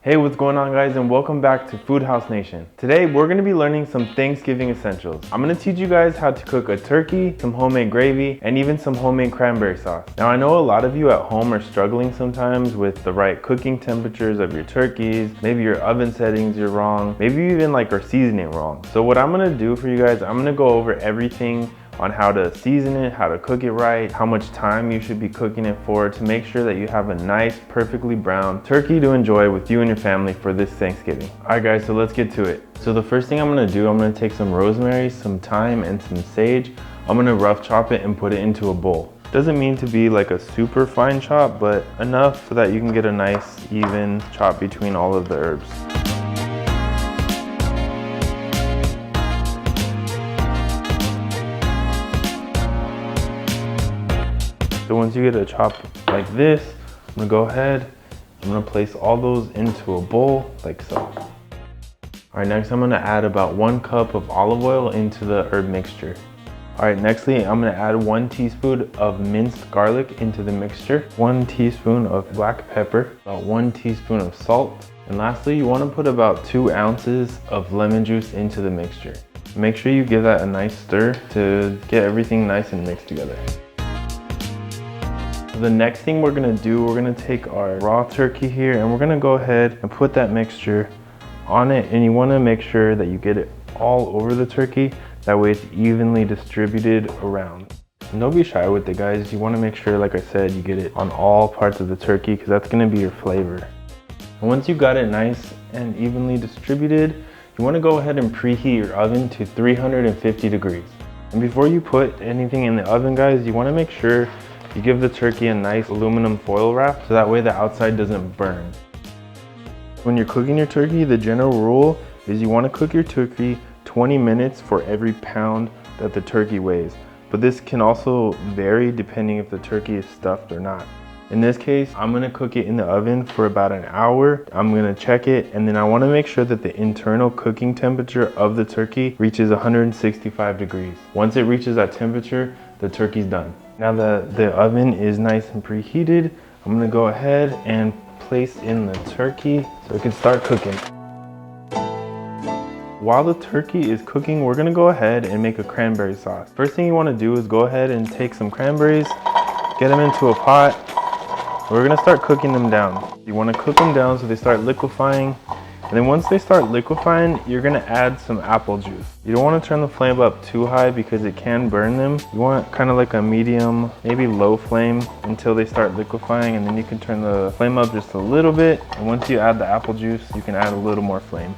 Hey, what's going on guys, and welcome back to Food House Nation. Today we're going to be learning some Thanksgiving essentials. I'm going to teach you guys how to cook a turkey, some homemade gravy, and even some homemade cranberry sauce. Now I know a lot of you at home are struggling sometimes with the right cooking temperatures of your turkeys. Maybe your oven settings are wrong. Maybe you even are seasoning wrong. So what I'm going to do for you guys, I'm going to go over everything on how to season it, how to cook it right, how much time you should be cooking it for to make sure that you have a nice, perfectly brown turkey to enjoy with you and your family for this Thanksgiving. All right guys, so let's get to it. So the first thing I'm gonna do, I'm gonna take some rosemary, some thyme, and some sage. I'm gonna rough chop it and put it into a bowl. Doesn't mean to be like a super fine chop, but enough so that you can get a nice, even chop between all of the herbs. So once you get a chop like this, I'm gonna go ahead, I'm gonna place all those into a bowl like so. All right, next I'm gonna add about 1 cup of olive oil into the herb mixture. All right, nextly, I'm gonna add 1 teaspoon of minced garlic into the mixture, 1 teaspoon of black pepper, about 1 teaspoon of salt, and lastly, you wanna put about 2 ounces of lemon juice into the mixture. Make sure you give that a nice stir to get everything nice and mixed together. The next thing we're gonna do, we're gonna take our raw turkey here and we're gonna go ahead and put that mixture on it, and you wanna make sure that you get it all over the turkey. That way it's evenly distributed around. And don't be shy with it guys, you wanna make sure, like I said, you get it on all parts of the turkey because that's gonna be your flavor. And once you got it nice and evenly distributed, you wanna go ahead and preheat your oven to 350 degrees. And before you put anything in the oven guys, you wanna make sure you give the turkey a nice aluminum foil wrap so that way the outside doesn't burn. When you're cooking your turkey, the general rule is you want to cook your turkey 20 minutes for every pound that the turkey weighs. But this can also vary depending if the turkey is stuffed or not. In this case, I'm going to cook it in the oven for about an hour. I'm going to check it, and then I want to make sure that the internal cooking temperature of the turkey reaches 165 degrees. Once it reaches that temperature, the turkey's done. Now that the oven is nice and preheated, I'm gonna go ahead and place in the turkey so it can start cooking. While the turkey is cooking, we're gonna go ahead and make a cranberry sauce. First thing you wanna do is go ahead and take some cranberries, get them into a pot. We're gonna start cooking them down. You wanna cook them down so they start liquefying. And then once they start liquefying, you're gonna add some apple juice. You don't wanna turn the flame up too high because it can burn them. You want kind of like a medium, maybe low flame until they start liquefying, and then you can turn the flame up just a little bit. And once you add the apple juice, you can add a little more flame.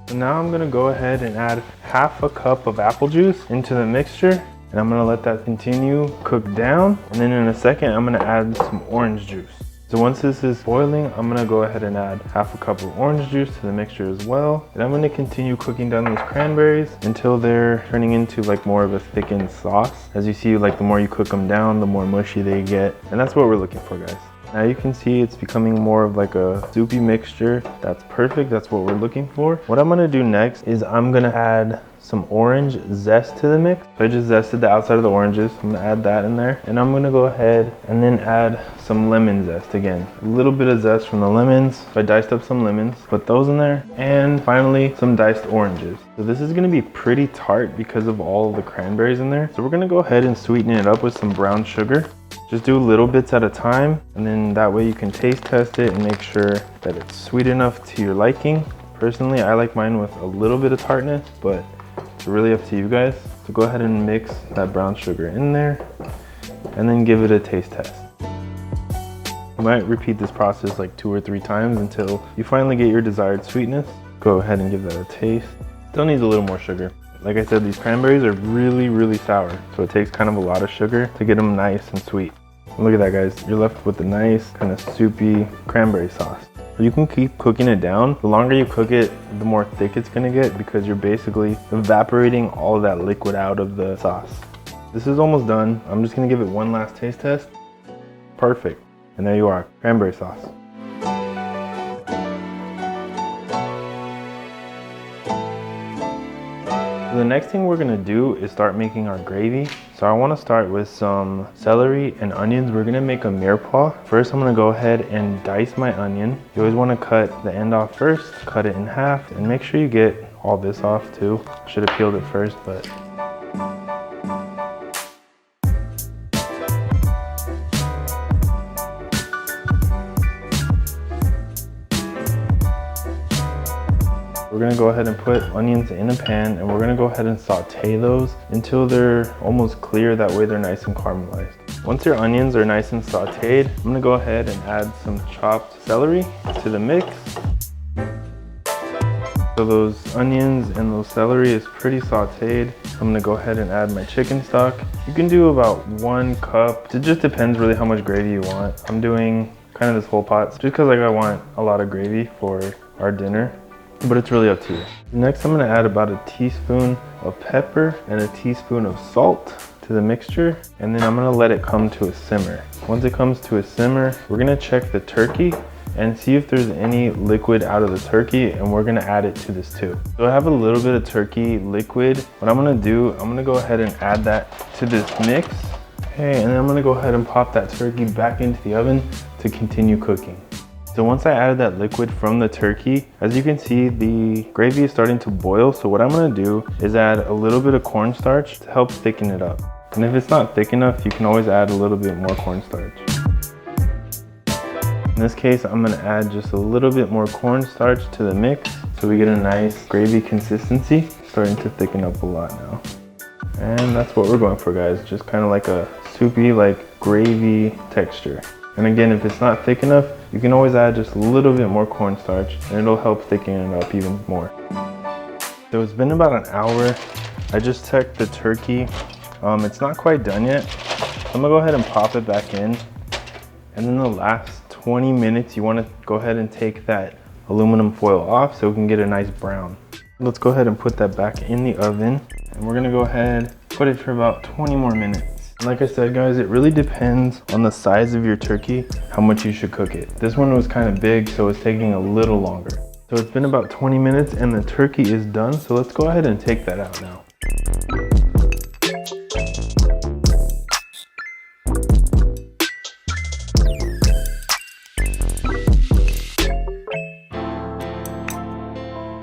So now I'm gonna go ahead and add half a cup of apple juice into the mixture, and I'm gonna let that continue cook down. And then in a second, I'm gonna add some orange juice. So once this is boiling, I'm gonna go ahead and add half a cup of orange juice to the mixture as well. And I'm gonna continue cooking down those cranberries until they're turning into more of a thickened sauce. As you see, the more you cook them down, the more mushy they get. And that's what we're looking for, guys. Now you can see it's becoming more of a soupy mixture. That's perfect, that's what we're looking for. What I'm gonna do next is I'm gonna add some orange zest to the mix. So I just zested the outside of the oranges. I'm gonna add that in there. And I'm gonna go ahead and then add some lemon zest again. A little bit of zest from the lemons. So I diced up some lemons, put those in there. And finally, some diced oranges. So this is gonna be pretty tart because of all of the cranberries in there. So we're gonna go ahead and sweeten it up with some brown sugar. Just do little bits at a time, and then that way you can taste test it and make sure that it's sweet enough to your liking. Personally, I like mine with a little bit of tartness, but it's really up to you guys. So go ahead and mix that brown sugar in there and then give it a taste test. You might repeat this process 2 or 3 times until you finally get your desired sweetness. Go ahead and give that a taste. Still needs a little more sugar. Like I said, these cranberries are really, really sour, so it takes kind of a lot of sugar to get them nice and sweet. And look at that, guys. You're left with a nice kind of soupy cranberry sauce. You can keep cooking it down. The longer you cook it, the more thick it's gonna get because you're basically evaporating all of that liquid out of the sauce. This is almost done. I'm just gonna give it one last taste test. Perfect. And there you are, cranberry sauce. So the next thing we're gonna do is start making our gravy. So So I want to start with some celery and onions. We're gonna make a mirepoix. First, I'm gonna go ahead and dice my onion. You always want to cut the end off first, cut it in half, and make sure you get all this off too. Should have peeled it first, but we're gonna go ahead and put onions in a pan, and we're gonna go ahead and saute those until they're almost clear. That way they're nice and caramelized. Once your onions are nice and sauteed, I'm gonna go ahead and add some chopped celery to the mix. So those onions and those celery is pretty sauteed. I'm gonna go ahead and add my chicken stock. You can do about 1 cup. It just depends really how much gravy you want. I'm doing kind of this whole pot just because I want a lot of gravy for our dinner, but it's really up to you. Next, I'm gonna add about a teaspoon of pepper and a teaspoon of salt to the mixture, and then I'm gonna let it come to a simmer. Once it comes to a simmer, we're gonna check the turkey and see if there's any liquid out of the turkey, and we're gonna add it to this too. So I have a little bit of turkey liquid. What I'm gonna do, I'm gonna go ahead and add that to this mix. Okay, and then I'm gonna go ahead and pop that turkey back into the oven to continue cooking. So once I added that liquid from the turkey, as you can see, the gravy is starting to boil. So what I'm gonna do is add a little bit of cornstarch to help thicken it up. And if it's not thick enough, you can always add a little bit more cornstarch. In this case, I'm gonna add just a little bit more cornstarch to the mix so we get a nice gravy consistency. Starting to thicken up a lot now. And that's what we're going for, guys. Just kind of like a soupy, like gravy texture. And again, if it's not thick enough, you can always add just a little bit more cornstarch and it'll help thicken it up even more. So it's been about an hour. I just checked the turkey. It's not quite done yet. I'm gonna go ahead and pop it back in. And then the last 20 minutes, you wanna go ahead and take that aluminum foil off so we can get a nice brown. Let's go ahead and put that back in the oven. And we're gonna go ahead, put it for about 20 more minutes. Like I said, guys, it really depends on the size of your turkey, how much you should cook it. This one was kind of big, so it's taking a little longer. So it's been about 20 minutes and the turkey is done. So let's go ahead and take that out now.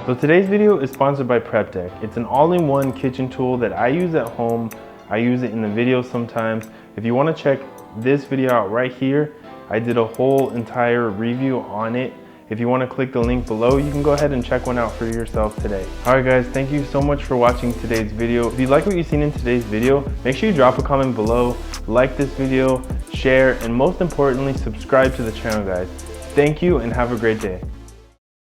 So today's video is sponsored by PREPDECK. It's an all-in-one kitchen tool that I use at home. I use it in the videos sometimes. If you want to check this video out right here, I did a whole entire review on it. If you want to click the link below, you can go ahead and check one out for yourself today. Alright guys, thank you so much for watching today's video. If you like what you've seen in today's video, make sure you drop a comment below, like this video, share, and most importantly, subscribe to the channel, guys. Thank you and have a great day.